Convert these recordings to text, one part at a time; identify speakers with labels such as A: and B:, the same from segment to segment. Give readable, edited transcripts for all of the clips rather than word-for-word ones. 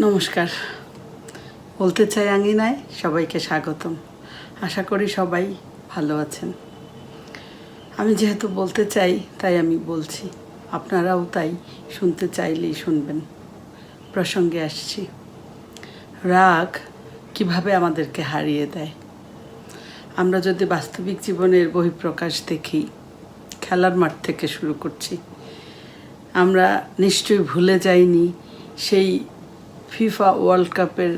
A: নমস্কার। বলতে চাই আঙিনায় সবাইকে স্বাগতম। আশা করি সবাই ভালো আছেন। আমি যেহেতু বলতে চাই তাই আমি বলছি, আপনারাও তাই শুনতে চাইলেই শুনবেন। প্রসঙ্গে আসছি, রাগ কিভাবে আমাদেরকে হারিয়ে দেয়। আমরা যদি বাস্তবিক জীবনের বহিঃপ্রকাশ দেখি, খেলার মাঠ থেকে শুরু করছি। আমরা নিশ্চয়ই ভুলে যাইনি সেই ফিফা ওয়ার্ল্ড কাপের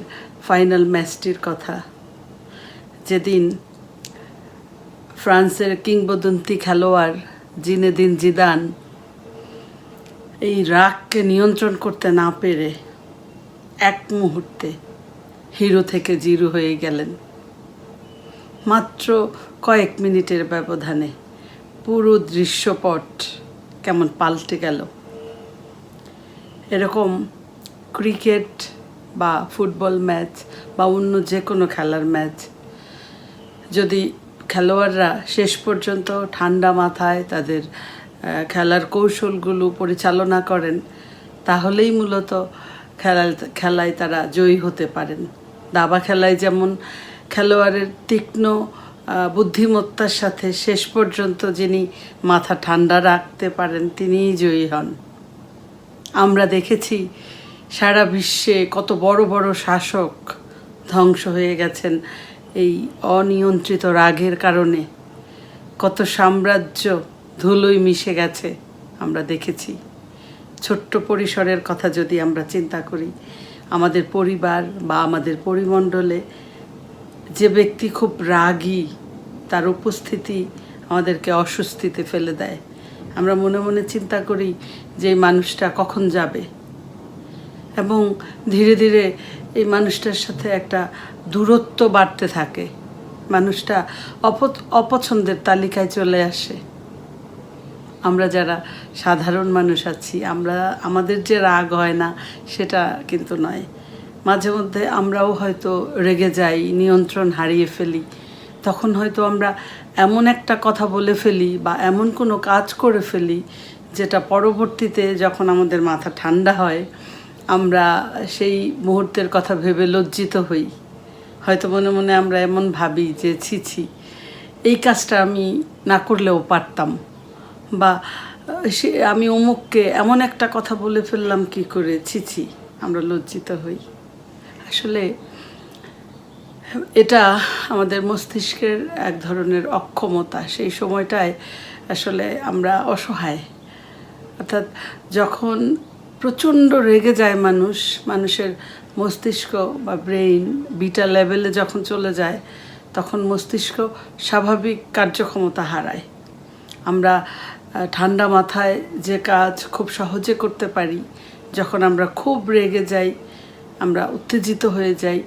A: ফাইনাল ম্যাচটির কথা, যেদিন ফ্রান্সের কিংবদন্তি খেলোয়াড় জিনেদিন জিদান এই রাগকে নিয়ন্ত্রণ করতে না পেরে এক মুহূর্তে হিরো থেকে জিরো হয়ে গেলেন। মাত্র কয়েক মিনিটের ব্যবধানে পুরো দৃশ্যপট কেমন পাল্টে গেল। এরকম ক্রিকেট বা ফুটবল ম্যাচ বা অন্য যে কোনো খেলার ম্যাচ যদি খেলোয়াড়রা শেষ পর্যন্ত ঠান্ডা মাথায় তাদের খেলার কৌশলগুলো পরিচালনা করেন, তাহলেই মূলত খেলায় তারা জয়ী হতে পারেন। দাবা খেলায় যেমন খেলোয়াড়ের তীক্ষ্ণ বুদ্ধিমত্তার সাথে শেষ পর্যন্ত যিনি মাথা ঠান্ডা রাখতে পারেন তিনিই জয়ী হন। আমরা দেখেছি সারা বিশ্বে কত বড় বড় শাসক ধ্বংস হয়ে গেছেন এই অনিয়ন্ত্রিত রাগের কারণে। কত সাম্রাজ্য ধুলোয় মিশে গেছে আমরা দেখেছি। ছোট্ট পরিসরের কথা যদি আমরা চিন্তা করি, আমাদের পরিবার বা আমাদের পরিমণ্ডলে যে ব্যক্তি খুব রাগী, তার উপস্থিতি আমাদেরকে অস্বস্তিতে ফেলে দেয়। আমরা মনে মনে চিন্তা করি যে এই মানুষটা কখন যাবে, এবং ধীরে ধীরে এই মানুষটার সাথে একটা দূরত্ব বাড়তে থাকে। মানুষটা অপছন্দের তালিকায় চলে আসে। আমরা যারা সাধারণ মানুষ আছি, আমাদের যে রাগ হয় না সেটা কিন্তু নয়। মাঝে মধ্যে আমরাও হয়তো রেগে যাই, নিয়ন্ত্রণ হারিয়ে ফেলি। তখন হয়তো আমরা এমন একটা কথা বলে ফেলি বা এমন কোনো কাজ করে ফেলি যেটা পরবর্তীতে যখন আমাদের মাথা ঠান্ডা হয় আমরা সেই মুহূর্তের কথা ভেবে লজ্জিত হই। হয়তো মনে মনে আমরা এমন ভাবি যে ছি, এই কাজটা আমি না করলেও পারতাম, বা আমি অমুককে এমন একটা কথা বলে ফেললাম কি করে, ছি, আমরা লজ্জিত হই। আসলে এটা আমাদের মস্তিষ্কের এক ধরনের অক্ষমতা। সেই সময়টায় আসলে আমরা অসহায়। অর্থাৎ যখন প্রচণ্ড রেগে যায় মানুষের মস্তিষ্ক বা ব্রেইন বিটা লেভেলে যখন চলে যায়, তখন মস্তিষ্ক স্বাভাবিক কার্যক্ষমতা হারায়। আমরা ঠান্ডা মাথায় যে কাজ খুব সহজে করতে পারি, যখন আমরা খুব রেগে যাই, আমরা উত্তেজিত হয়ে যাই,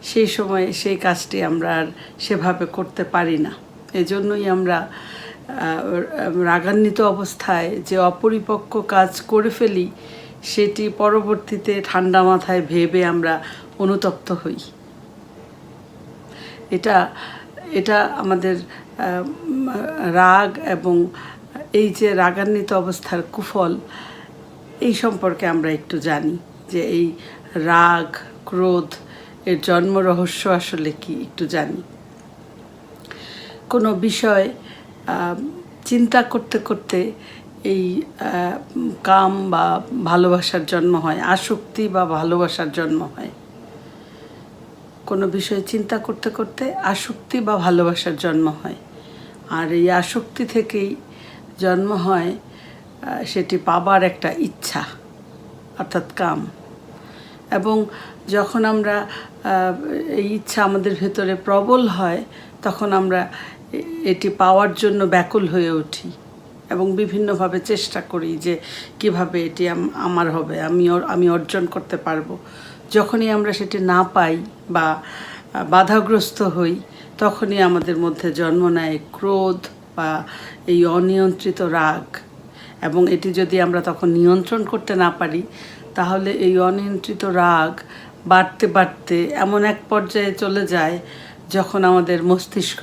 A: সেই সময় সেই কাজটি আমরা আর সেভাবে করতে পারি না। এজন্যই আমরা রাগান্বিত অবস্থায় যে অপরিপক্ক কাজ করে ফেলি, সেটি পরবর্তীতে ঠান্ডা মাথায় ভেবে আমরা অনুতপ্ত হই। এটা আমাদের রাগ এবং এই যে রাগান্বিত অবস্থার কুফল, এই সম্পর্কে আমরা একটু জানি যে এই রাগ ক্রোধ এর জন্ম রহস্য আসলে কি একটু জানি। কোনো বিষয় চিন্তা করতে করতে এই কাম বা ভালোবাসার জন্ম হয়, আসক্তি বা ভালোবাসার জন্ম হয়। কোনো বিষয়ে চিন্তা করতে করতে আসক্তি বা ভালোবাসার জন্ম হয়, আর এই আসক্তি থেকেই জন্ম হয় সেটি পাবার একটা ইচ্ছা, অর্থাৎ কাম। এবং যখন আমরা এই ইচ্ছা আমাদের ভেতরে প্রবল হয়, তখন আমরা এটি পাওয়ার জন্য ব্যাকুল হয়ে উঠি এবং বিভিন্নভাবে চেষ্টা করি যে কিভাবে এটি আমার হবে, আমি অর্জন করতে পারবো। যখনই আমরা সেটি না পাই বা বাধাগ্রস্ত হই, তখনই আমাদের মধ্যে জন্ম নেয় ক্রোধ বা এই অনিয়ন্ত্রিত রাগ। এবং এটি যদি আমরা তখন নিয়ন্ত্রণ করতে না পারি, তাহলে এই অনিয়ন্ত্রিত রাগ বাড়তে বাড়তে এমন এক পর্যায়ে চলে যায় যখন আমাদের মস্তিষ্ক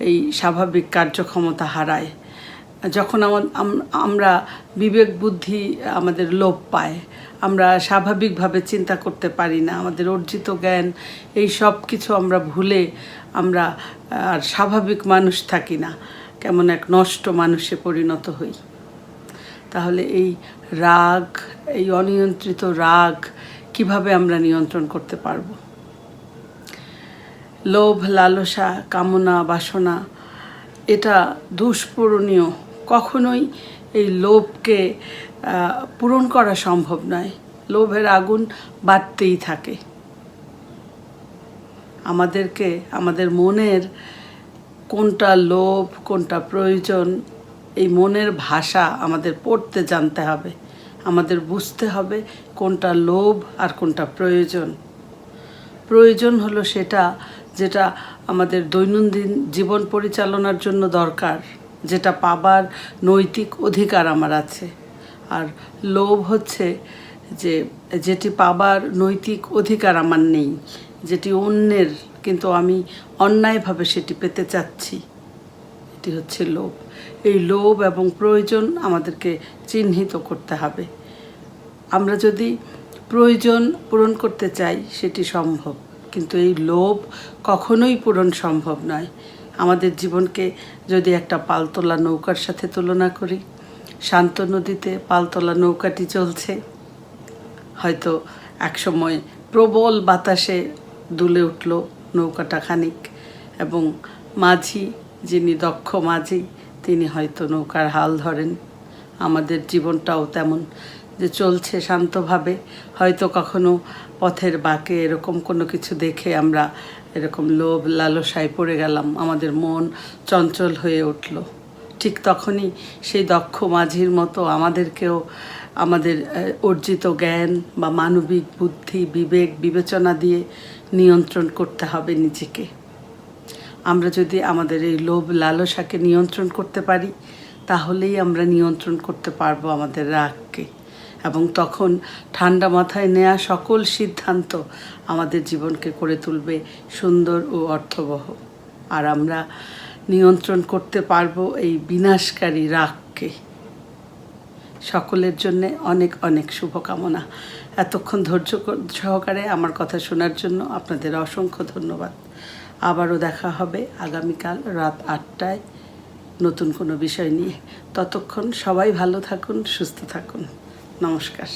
A: এই স্বাভাবিক কার্যক্ষমতা হারায়। যখন আমরা বিবেক বুদ্ধি আমাদের লোপ পায়, আমরা স্বাভাবিকভাবে চিন্তা করতে পারি না, আমাদের অর্জিত জ্ঞান এই সব কিছু আমরা ভুলে আমরা আর স্বাভাবিক মানুষ থাকি না, কেমন এক নষ্ট মানুষে পরিণত হই। তাহলে এই রাগ, এই অনিয়ন্ত্রিত রাগ কিভাবে আমরা নিয়ন্ত্রণ করতে পারবো? লোভ, লালসা, কামনা, বাসনা এটা দুষ্পূরণীয়। কখনোই এই লোভকে পূরণ করা সম্ভব নয়। লোভের আগুন বাড়তেই থাকে। আমাদেরকে আমাদের মনের কোনটা লোভ, কোনটা প্রয়োজন, এই মনের ভাষা আমাদের পড়তে জানতে হবে। আমাদের বুঝতে হবে কোনটা লোভ আর কোনটা প্রয়োজন। প্রয়োজন হলো সেটা যেটা আমাদের দৈনন্দিন জীবন পরিচালনার জন্য দরকার, যেটা পাবার নৈতিক অধিকার আমার আছে। আর লোভ হচ্ছে যেটি পাবার নৈতিক অধিকার আমার নেই, যেটি অন্যের, কিন্তু আমি অন্যায়ভাবে সেটি পেতে চাচ্ছি, এটি হচ্ছে লোভ। এই লোভ এবং প্রয়োজন আমাদেরকে চিহ্নিত করতে হবে। আমরা যদি প্রয়োজন পূরণ করতে চাই সেটি সম্ভব, কিন্তু এই লোভ কখনোই পূরণ সম্ভব নয়। আমাদের জীবনকে যদি একটা পালতোলা নৌকার সাথে তুলনা করি, শান্ত নদীতে পালতোলা নৌকাটি চলছে, হয়তো একসময় প্রবল বাতাসে দুলে উঠল নৌকাটা খানিক, এবং মাঝি, যিনি দক্ষ মাঝি, তিনি হয়তো নৌকার হাল ধরেন। আমাদের জীবনটাও তেমন, যে চলছে শান্তভাবে, হয়তো কখনো পথের বাঁকে এরকম কোনো কিছু দেখে আমরা এরকম লোভ লালসায় পড়ে গেলাম, আমাদের মন চঞ্চল হয়ে উঠল। ঠিক তখনই সেই দক্ষ মাঝির মতো আমাদেরকেও আমাদের অর্জিত জ্ঞান বা মানবিক বুদ্ধি, বিবেক, বিবেচনা দিয়ে নিয়ন্ত্রণ করতে হবে নিজেকে। আমরা যদি আমাদের এই লোভ লালসাকে নিয়ন্ত্রণ করতে পারি, তাহলেই আমরা নিয়ন্ত্রণ করতে পারবো আমাদের রাগকে, এবং তখন ঠান্ডা মাথায় নেওয়া সকল সিদ্ধান্ত আমাদের জীবনকে করে তুলবে সুন্দর ও অর্থবহ। আর আমরা নিয়ন্ত্রণ করতে পারবো এই বিনাশকারী রাগকে। সকলের জন্য অনেক অনেক শুভকামনা। এতক্ষণ ধৈর্য সহকারে আমার কথা শোনার জন্য আপনাদের অসংখ্য ধন্যবাদ। আবারও দেখা হবে আগামীকাল রাত 8টায় নতুন কোনো বিষয় নিয়ে। ততক্ষণ সবাই ভালো থাকুন, সুস্থ থাকুন। নমস্কার।